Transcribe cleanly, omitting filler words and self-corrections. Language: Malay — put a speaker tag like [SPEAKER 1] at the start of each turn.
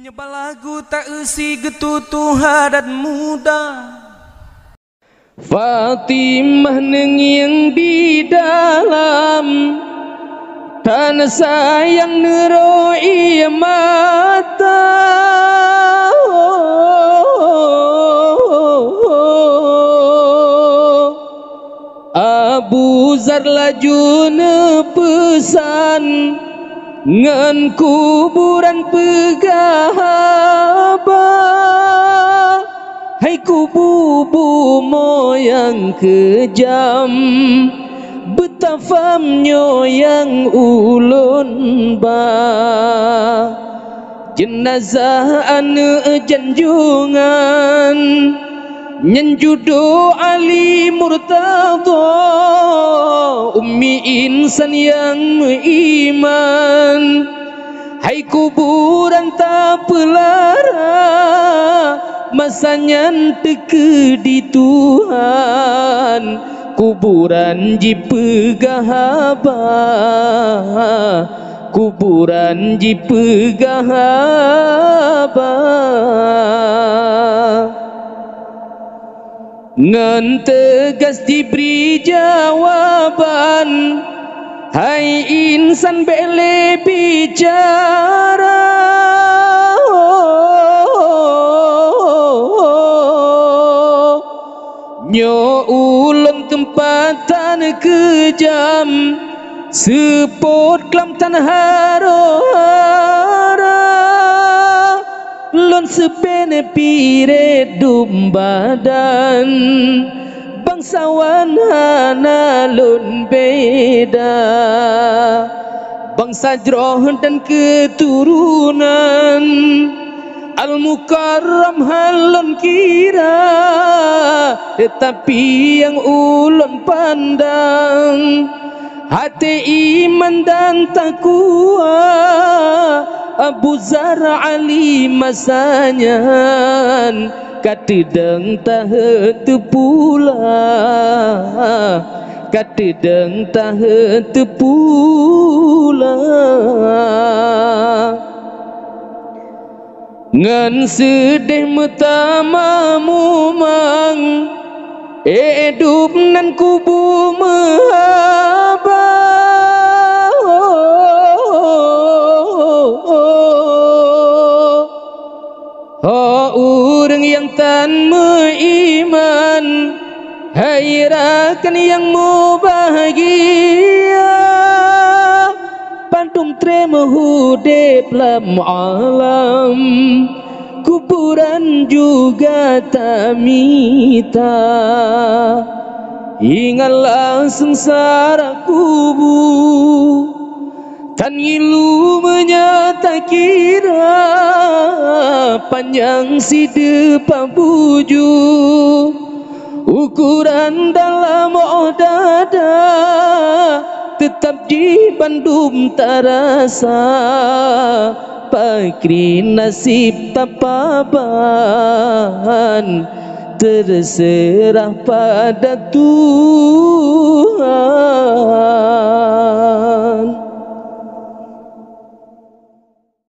[SPEAKER 1] Menyebar lagu tak isi getutu hadat muda.
[SPEAKER 2] Fatimah nengyang di dalam tanah sayang neroi mata. Abu Zar laju nepesan ngan kuburan pegahaba. Hai kubu moyang kejam, betapa yang ulun ba. Jenazah ane janjungan nyenjudo Ali Murtadha, ummi insan yang iman. Hai kuburan tak pelara, masanya teke di Tuhan. Kuburan jipegahaba, kuburan jipegahaba. Ngan tegas diberi jawaban, hai insan bele bicara. Nyo ulun tempatan kejam, sepot kelam tanah hara. Lon sepene pire dum badan, bangsawan hana lon beda. Bangsa jroh dan keturunan, Al-Mukarram halon kira, tetapi yang ulun pandang hati iman dan takwa. Abu Zar Ali masanya katedeng tahet pula, katedeng tahet pula. Ngan sedih metama mumang, hidup nan kubu mehaba. Orang yang tan meiman, hairakan yang mu bahagia. Pantum trema hudep lam alam, kuburan juga tamita. Ingatlah sengsara kubu, tan ilu menyata kira. Panjang si depan buju, ukuran dalam dada. Tetap di Bandung terasa, pakri nasib tapaban. Terserah pada Tuhan.